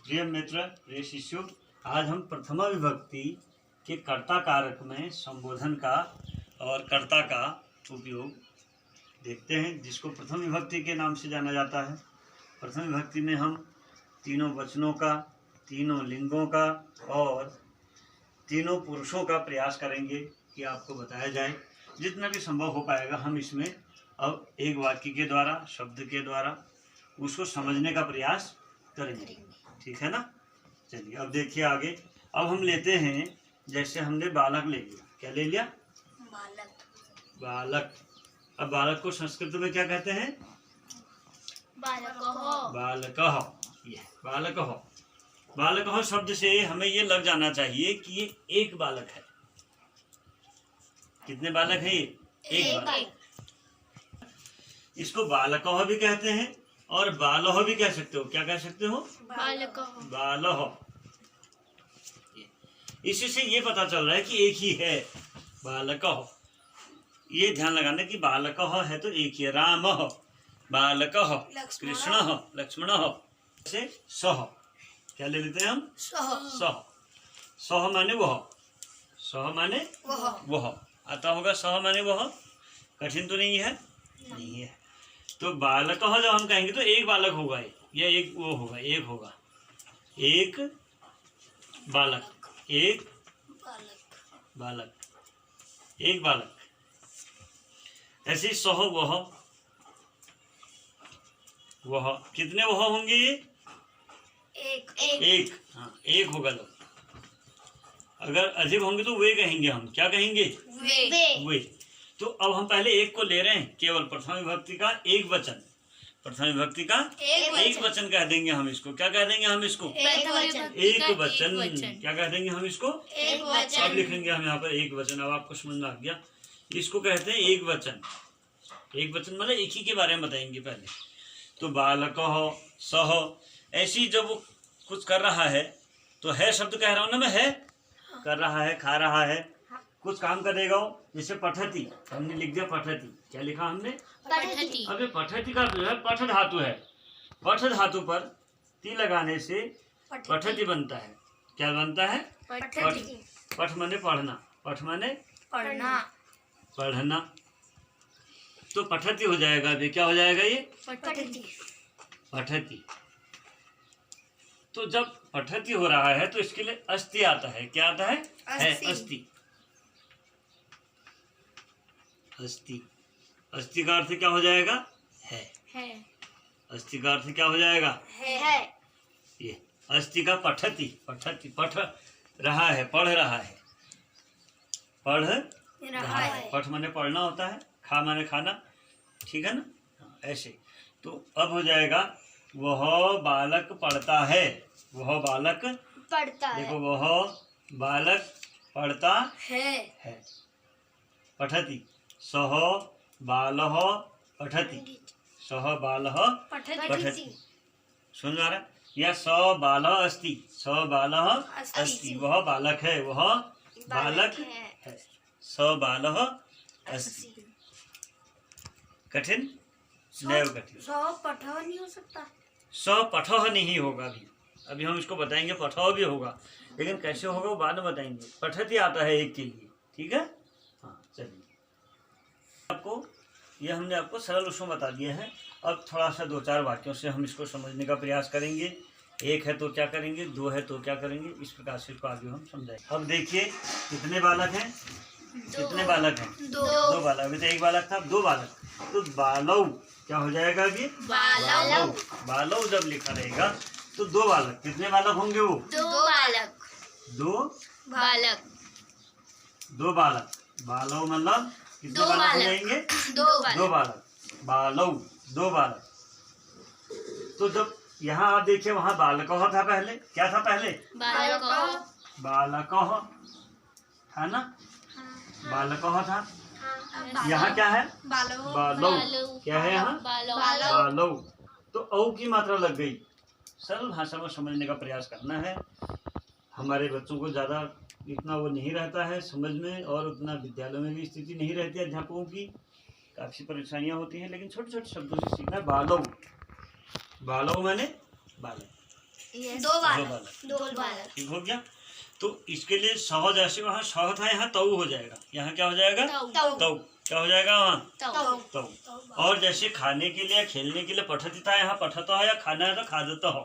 प्रिय मित्र, प्रिय शिष्यों, आज हम प्रथमा विभक्ति के कर्ता कारक में संबोधन का और कर्ता का उपयोग देखते हैं, जिसको प्रथम विभक्ति के नाम से जाना जाता है। प्रथम विभक्ति में हम तीनों वचनों का, तीनों लिंगों का और तीनों पुरुषों का प्रयास करेंगे कि आपको बताया जाए। जितना भी संभव हो पाएगा हम इसमें अब एक वाक्य के द्वारा, शब्द के द्वारा उसको समझने का प्रयास करेंगे। ठीक है ना। चलिए अब देखिए आगे। अब हम लेते हैं, जैसे हमने बालक ले लिया। क्या ले लिया? बालक। अब बालक को संस्कृत में क्या कहते हैं? बालकः। ये बालकः। बालकः शब्द से हमें ये लग जाना चाहिए कि ये एक बालक है। कितने बालक है ये? एक बालक। इसको बालकः भी कहते हैं और बालः भी कह सकते हो। क्या कह सकते हो? बालः। इससे ये पता चल रहा है कि एक ही है, बालकः। ये ध्यान लगाना कि बालकः है तो एक ही है। रामः, बालकः, कृष्णः, लक्ष्मणः से सः। क्या ले लेते हैं हम? सः। सः माने वह, सः माने वह। आता होगा सः माने वह। कठिन तो नहीं है? नहीं है। तो बालकः जब हम कहेंगे तो एक बालक होगा, या एक वो होगा, एक होगा, एक बालक, एक बालक, एक बालक। ऐसे सह वह, वह। कितने वह होंगे ये? एक। हाँ, एक होगा। लोग अगर अधिक होंगे तो वे कहेंगे हम। क्या कहेंगे? वे। तो अब हम पहले एक को ले रहे हैं, केवल प्रथम विभक्ति का एक वचन। प्रथम विभक्ति का एक वचन कह देंगे हम इसको। क्या कह देंगे हम इसको? एक वचन। क्या कह देंगे हम इसको? एक वचन। अब लिखेंगे हम यहाँ पर एक वचन। अब आपको समझ में आ गया। इसको कहते हैं एक वचन। एक वचन मतलब एक ही के बारे में बताएंगे पहले। तो बालकः, सः। ऐसी जब वो कुछ कर रहा है तो है शब्द कह रहा हूँ ना मैं, है कर रहा है, खा रहा है, कुछ काम करेगा वो। जैसे पठति, हमने लिख दिया पठति। क्या लिखा हमने? पठति। अब ये पठति का जो है पठ धातु है। पठ धातु पर ती लगाने से पठति बनता है। क्या बनता है? पठति। पठ माने पढ़ना, पठ माने पढ़ना। तो पठति हो जाएगा। अभी क्या हो जाएगा ये? पठति। तो जब पठति हो रहा है तो इसके लिए अस्ति आता है। क्या आता है? अस्ति। अस्ति। अस्ति का अर्थ क्या हो जाएगा? है। अस्ति का अर्थ क्या हो जाएगा? है। ये अस्ति का पठति। पठति पठ रहा है, पढ़ रहा है, पढ़ रहा है। पठ माने पढ़ना होता है, खा माने खाना। ठीक है ना। ऐसे तो अब हो जाएगा वह बालक पढ़ता है। वह बालक पढ़ता है। देखो, वह बालक पढ़ता है। पठति। सः बालः पठति। सः बालः पठति। सुन रहा है? या स बालः अस्ति। स बालः अस्ति। वह बालक है, वह बालक है। स बालः अस्ति। कठिन? नहीं कठिन। स पठः नहीं हो सकता? स पठः नहीं होगा। अभी हम इसको बताएंगे। पठः भी होगा, लेकिन कैसे होगा वो बाद में बताएंगे। पठति आता है एक के लिए। ठीक है। हाँ, चलिए आपको यह हमने आपको सरल उसमें बता दिया है। अब थोड़ा सा दो चार वाक्यों से हम इसको समझने का प्रयास करेंगे। एक है तो क्या करेंगे, दो है तो क्या करेंगे, इस प्रकार से इसको आगे हम समझाएंगे। अब देखिए कितने बालक हैं? कितने बालक हैं? दो बालक। अभी तो एक बालक था, दो बालक। तो बालौ क्या हो जाएगा? अभी बालौ। बालौ जब लिखा रहेगा तो दो बालक। कितने बालक होंगे वो? दो बालक। बालौ मतलब कितने बालक हो जाएंगे? दो बालक। बालौ, दो बालक। तो जब यहाँ आप देखिए, वहाँ बालकः था पहले। क्या था पहले? बालकः था ना। बालकः था। यहाँ क्या है? बालौ। क्या है यहाँ? बालौ। तो औ की मात्रा लग गई। सरल भाषा में समझने का प्रयास करना है। हमारे बच्चों को ज़्यादा इतना वो नहीं रहता है समझ में, और उतना विद्यालयों में भी स्थिति नहीं रहती है। अध्यापकों की काफ़ी परेशानियाँ होती हैं, लेकिन छोटे छोटे शब्दों से सीखना है। बालौ। बालौ माने बालक। दो बालक। ठीक हो गया। तो इसके लिए सह, जैसे वहाँ सह था यहाँ तऊ हो जाएगा, यहाँ क्या हो जाएगा तऊ। क्या हो जाएगा वहाँ तऊ। और जैसे खाने के लिए खेलने के लिए पठती था, यहाँ पठत हो, या खाना है तो खादत हो,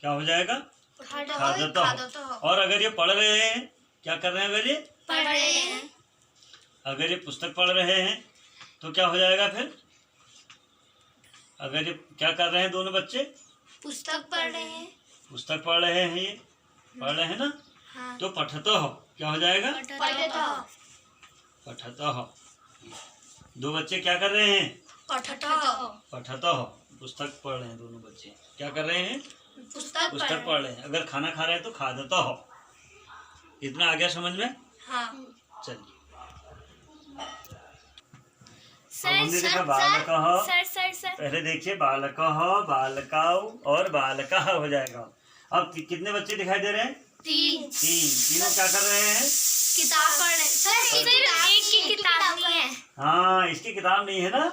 क्या हो जाएगा खादत हो। और अगर ये पढ़ रहे हैं, क्या कर रहे हैं, अगर ये पढ़ रहे हैं, अगर ये पुस्तक पढ़ रहे हैं तो क्या हो जाएगा फिर? अगर ये क्या कर रहे हैं दोनों बच्चे? पुस्तक पढ़ रहे हैं, पुस्तक पढ़ रहे हैं, ये पढ़ रहे हैं ना। हाँ। तो पठत हो क्या हो जाएगा पठत हो। दो बच्चे क्या कर रहे हैं? पठत हो, पुस्तक पढ़ रहे हैं दोनों बच्चे। क्या कर रहे हैं? पुस्तक पढ़ रहे हैं। अगर खाना खा रहे हैं तो खादत हो। इतना आ गया समझ में? हाँ। चलिए, सर देखा बालक हो। सर पहले देखिए बालक हो, बालकाऊ और बालका हो जाएगा। अब कितने बच्चे दिखाई दे रहे हैं? तीनों क्या कर रहे हैं? किताब पढ़ रहे हैं। सर एक की किताब नहीं है। हाँ, इसकी किताब नहीं है ना।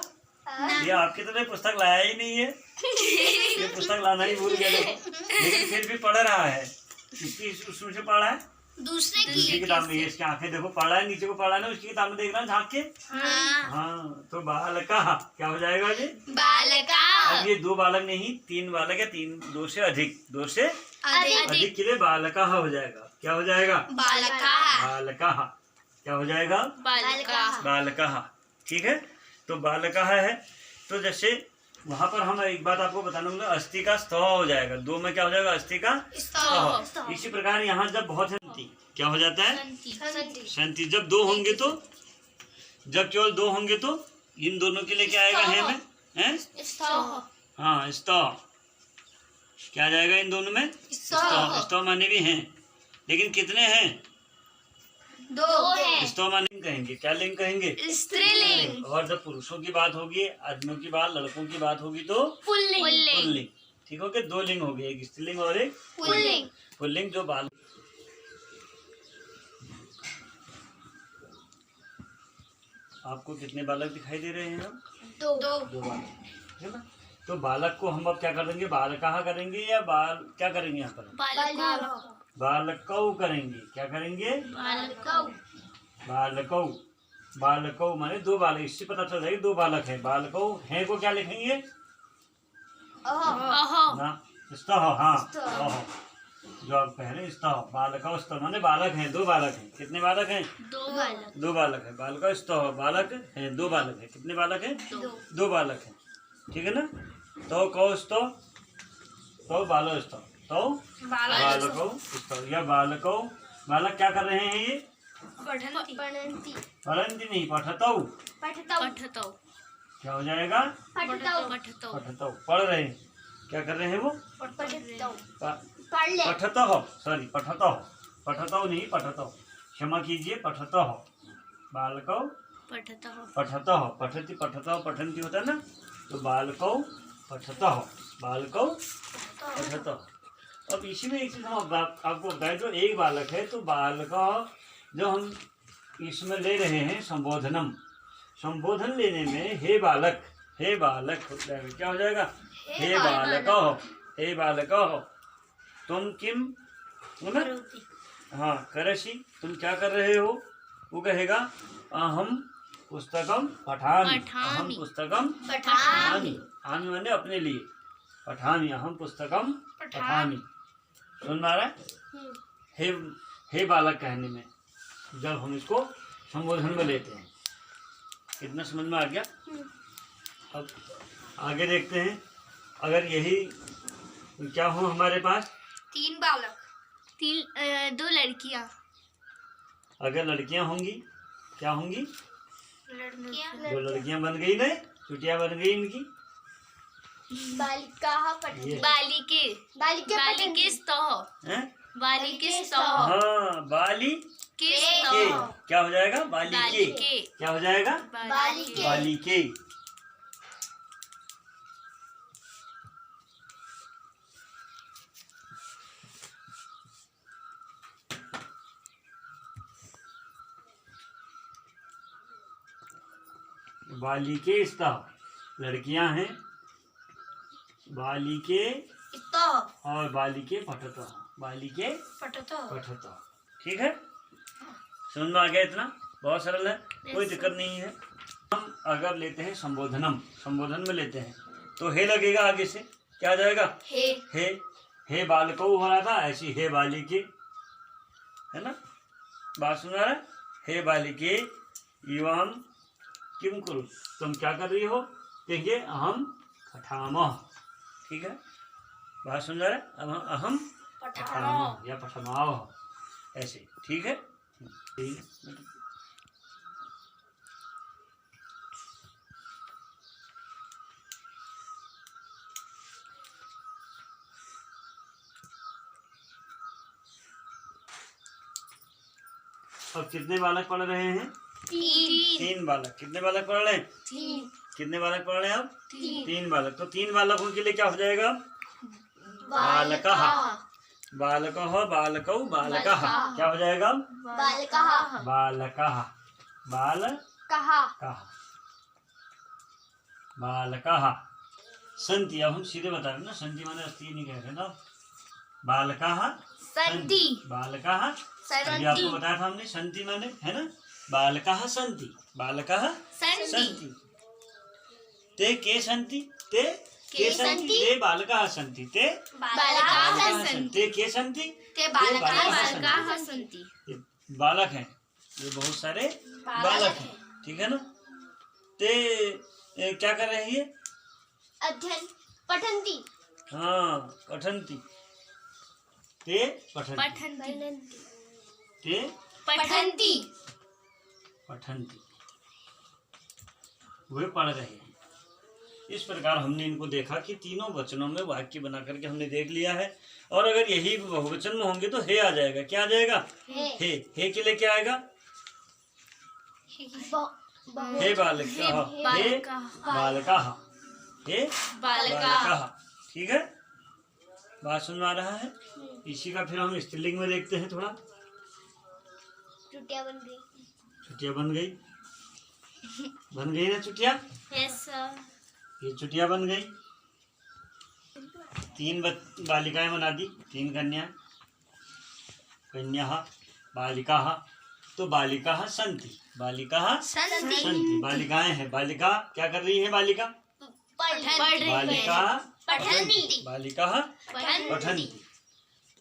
ये आपकी तरह पुस्तक लाया ही नहीं है। ये पुस्तक लाना ही भूल गया, लेकिन फिर भी पढ़ रहा है। किसकी उसमें से पढ़ रहा है? दूसरे की किताब नहीं है। इसकी आंखें देखो, पढ़ रहा है, नीचे को पढ़ रहा है, उसकी किताब में देख रहा है झाँक के। हाँ, तो बालका क्या हो जाएगा जी? बालका। अब ये दो बालक नहीं, तीन बालक है, दो से अधिक के लिए बालका हो जाएगा। क्या हो जाएगा? बालका। क्या हो जाएगा? बालका। ठीक है। तो बालका है। तो जैसे वहाँ पर हम एक बात आपको बताना, अस्थि का स्तः हो जाएगा। दो में क्या हो जाएगा? अस्थि का स्तः। इसी प्रकार यहाँ जब बहुत है क्या हो जाता है? संति। जब दो होंगे तो, जब केवल दो होंगे तो इन दोनों के लिए क्या आएगा? है में हाँ, स्तः। क्या आ जाएगा इन दोनों में? स्तः माने भी हैं, लेकिन कितने हैं? दो है। स्तः माने कहेंगे, क्या लिंग कहेंगे? स्त्रीलिंग। और जब पुरुषों की बात होगी, आदमियों की बात, लड़कों की बात होगी तो पुल्लिंग। ठीक हो गया। दो लिंग हो गए, एक स्त्रीलिंग और एक पुल्लिंग। जो बाल आपको कितने बालक दिखाई दे रहे हैं? दो बालक है ना। तो बालक को हम अब क्या कर देंगे? बालका करेंगे या क्या करेंगे? यहाँ पर बालकौ करेंगे। क्या करेंगे? बालकौ माने दो बालक। इससे पता चल जाएगा दो बालक है। बालकौ है को क्या लिखेंगे? ना, स्तः। हाँ, जो आप कह रहे हैं स्तः। बालकौ स्तः माने बालक हैं, दो बालक हैं। कितने बालक हैं? दो बालक है। बालकौ स्तः, बालक है, दो बालक है। कितने बालक हैं? दो बालक हैं। ठीक है ना। तो कौ स्तः, तो बालो स्तः, तो बालकौ स्तः या बालकौ। बालक क्या कर रहे हैं? ये पढ़ंती नहीं, पठतौ। क्या हो जाएगा? पठतौ। पढ़ रहे हैं। क्या कर रहे हैं वो? पठतौ नहीं, पठतौ। क्षमा कीजिए, पठतौ। बालकौ पठतौ। पठती, पठतौ, पठंती होता है ना। तो बालकौ पठतौ, बालकौ पठतौ। अब इसी में एक चीज हम आपको बताएं, जो एक बालक है तो बालका, जो हम इसमें ले रहे हैं संबोधनम, संबोधन लेने में हे बालक हो जाएगा। क्या हो जाएगा? हे बालक हो, तुम किम हाँ करसी, तुम क्या कर रहे हो? वो कहेगा अहम पुस्तकम पठामि। अहम पुस्तकम पठामि। आमि माने अपने लिए, पठामि, अहम पुस्तकम पठामि। सुन पा रहा है? हे बालक कहने में जब हम इसको संबोधन में लेते हैं। कितना समझ में आ गया? अब आगे देखते हैं। अगर यही क्या हो हमारे पास? तीन बालक, दो लड़कियां। अगर लड़कियां होंगी, क्या होंगी? दो लड़कियां बन गई ना, चुटिया बन गई इनकी। बालिका ये। बालिके स्तः। हाँ, बाली के। क्या हो जाएगा? बालिके। क्या हो जाएगा? बालिके। बालिके स्तः, लड़कियां हैं। बालिके और बालिके पठतः, बालिके पठतः। ठीक है, समझ में आ गया? इतना बहुत सरल है, कोई दिक्कत नहीं है। हम अगर लेते हैं संबोधनम, संबोधन में लेते हैं तो हे लगेगा आगे से, क्या आ जाएगा? हे बालको हो रहा था, ऐसी हे बालिके, है ना? बात सुन रहा है? हे बालिके युवाम किम कुरु, तुम क्या कर रही हो? कहेंगे अहम पठामः। ठीक है, बात सुन रहा है? अब अहम पठामः या पठमावः, ऐसे। ठीक है, अब कितने बालक पढ़ रहे हैं? 3 बालक। कितने बालक पढ़ रहे हैं? 3। कितने बालक पढ़ रहे हैं अब? 3 बालक। तो 3 बालकों के लिए क्या हो जाएगा? बालकः, बालकः, बालकौ, बालकः। क्या हो जाएगा? बालकः, बालकः, बालकः, बालकः सन्ति। अब हम सीधे बता रहे ना, सन्ति माने अस्ति नहीं कह रहे ना, बालकः सन्ति, बालकः अभी आपको बताया था हमने, सन्ति माने, है ना? बालकः सन्ति, बालकः सन्ति, ते के सन्ति, ते के सन्ति, ते बालकः सन्ति, ते बालकः सन्ति, ते के सन्ति, ते बालकः सन्ति। ये बालक हैं, ये बहुत सारे बालक हैं। ठीक है ना? ते क्या कर रही है? अध्ययन, पठन्ति। हाँ, पठन्ति। ते पठन्ति, ते पठन्ति, पठन्ति, वे पढ़ रहे हैं। इस प्रकार हमने इनको देखा कि तीनों वचनों में वाक्य बना करके हमने देख लिया है। और अगर यही बहुवचन में होंगे तो हे आ जाएगा। क्या आ जाएगा? हे के लिए क्या आएगा? हे बालकः, हे बालकः, हे बालकः। ठीक है, बात सुन में आ रहा है? इसी का फिर हम स्त्रीलिंग में देखते हैं थोड़ा। चुटिया बन गई, चुटिया बन गई, बन गई ना चुटिया? Yes sir. ये चुटिया बन गई। 3 बालिकाएं बना दी, 3 कन्या, कन्या बालिकाः। तो बालिकाः सन्ति, बालिकाः सन्ति, बालिकाएं हैं। बालिका क्या कर रही है? बालिका बालिका पठन्ति, बालिका पठन्ति।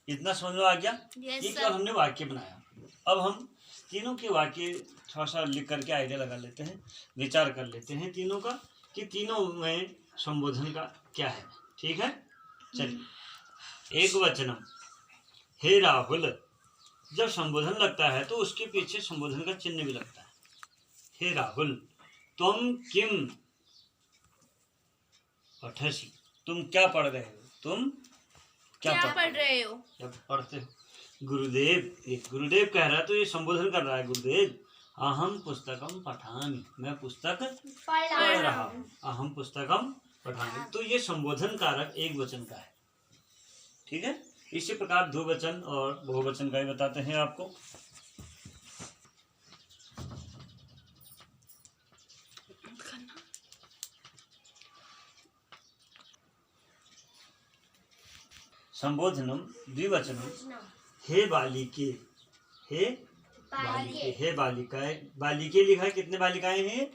इतना समझ में आ गया? ये कल हमने वाक्य बनाया। अब हम तीनों के वाक्य थोड़ा सा लिख करके आइडिया लगा लेते हैं, विचार कर लेते हैं तीनों का, कि तीनों में संबोधन का क्या है। ठीक है, चलिए। एक वचनम, हे राहुल। जब संबोधन लगता है तो उसके पीछे संबोधन का चिन्ह भी लगता है। हे राहुल, तुम किम पठसि, तुम क्या पढ़ रहे हो? तुम क्या पढ़ रहे हो? क्या पढ़ते हो? गुरुदेव, ये गुरुदेव कह रहा है तो ये संबोधन कर रहा है। गुरुदेव, अहम पुस्तकम पठामि, मैं पुस्तक पढ़ रहा हूँ। अहम पुस्तकम पठामि, तो ये संबोधन कारक एक वचन का है। ठीक है, इसी प्रकार द्विवचन और बहुवचन का ही बताते हैं आपको। संबोधनम द्विवचनम, हे बालिके, हे बालिके, हे बालिकाएं। बालिके लिखा है, कितने बालिकाएं हैं?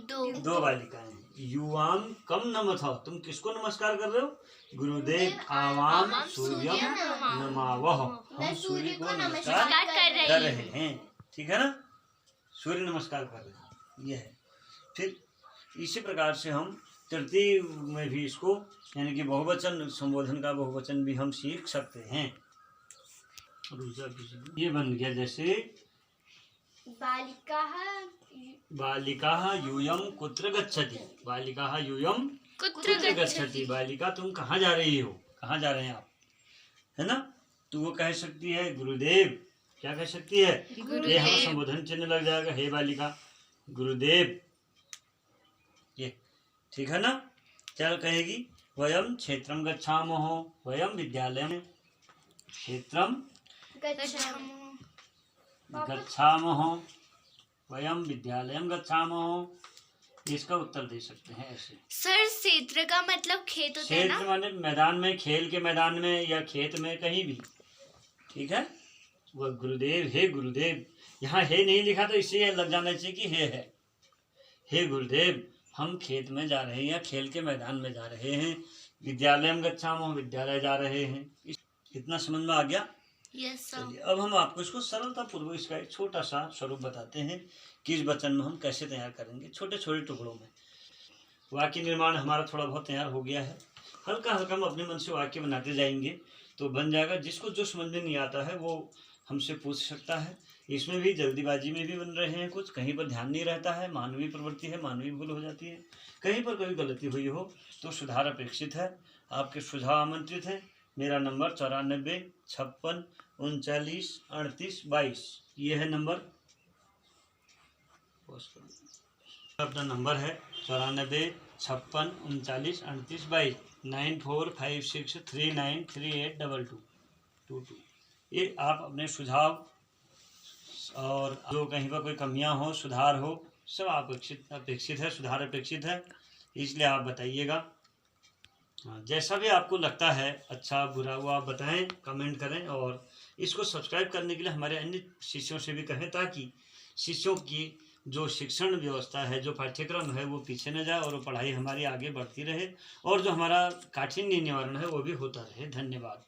2 बालिकाएं हैं। युवाम कम नमः, तुम किसको नमस्कार कर रहे हो? गुरुदेव आवाम सूर्यम नमावह, हम सूर्य को नमस्कार कर रहे हैं। ठीक है ना, सूर्य नमस्कार कर रहे हैं, यह है। फिर इसी प्रकार से हम तृतीय में भी इसको, यानी कि बहुवचन संबोधन का बहुवचन भी हम सीख सकते हैं। ये बन गया जैसे बालिकाः यूयम कुत्र गच्छति, बालिकाः यूयम कुत्र गच्छति। बालिका, तुम कहाँ जा रही हो? कहाँ जा रहे हैं आप? है ना, तो वो कह सकती है गुरुदेव। क्या कह सकती है? ये हमें संबोधन चिन्ह लग जाएगा, हे बालिका, गुरुदेव। ये ठीक है ना। क्या कहेगी? वयम क्षेत्रम गच्छामः, वयम विद्यालयम क्षेत्रम गच्छामः, वयम विद्यालयम गच्छामः, इसका उत्तर दे सकते हैं ऐसे। सर क्षेत्र का मतलब खेत होता है ना? क्षेत्र माने मैदान में, खेल के मैदान में या खेत में, कहीं भी। ठीक है। वह गुरुदेव, हे गुरुदेव, यहाँ हे नहीं लिखा तो इससे लग जाना चाहिए कि हे है। हे गुरुदेव, हम खेत में जा रहे हैं या खेल के मैदान में जा रहे हैं। विद्यालय में गच्छामः, विद्यालय जा रहे हैं। इतना समझ में आ गया? Yes sir. चलिए अब हम आपको इसको सरलता पूर्वक इसका एक छोटा सा स्वरूप बताते हैं कि इस वचन में हम कैसे तैयार करेंगे, छोटे छोटे टुकड़ों में। वाक्य निर्माण हमारा थोड़ा बहुत तैयार हो गया है। हल्का हल्का हम अपने मन से वाक्य बनाते जाएंगे तो बन जाएगा। जिसको जो समझ में नहीं आता है वो हमसे पूछ सकता है। इसमें भी जल्दीबाजी में भी बन रहे हैं कुछ, कहीं पर ध्यान नहीं रहता है, मानवीय प्रवृत्ति है, मानवीय भूल हो जाती है, कहीं पर कोई गलती हुई हो तो सुधार अपेक्षित है। आपके सुझाव आमंत्रित है। मेरा नंबर 94 56 39 38 22, ये है नंबर। अपना नंबर है 94 56 39 38 22, 9456393822। ये आप अपने सुझाव और जो कहीं पर कोई कमियां हो, सुधार हो, सब अपेक्षित है, सुधार अपेक्षित है, इसलिए आप बताइएगा। जैसा भी आपको लगता है, अच्छा बुरा हुआ, आप बताएं, कमेंट करें। और इसको सब्सक्राइब करने के लिए हमारे अन्य शिष्यों से भी कहें ताकि शिष्यों की जो शिक्षण व्यवस्था है, जो पाठ्यक्रम है, वो पीछे न जाए और वो पढ़ाई हमारी आगे बढ़ती रहे और जो हमारा काठिन्य निवारण है वो भी होता रहे। धन्यवाद।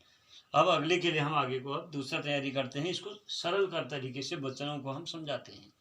अब अगले के लिए हम आगे को अब दूसरा तैयारी करते हैं। इसको सरल कर तरीके से बच्चों को हम समझाते हैं।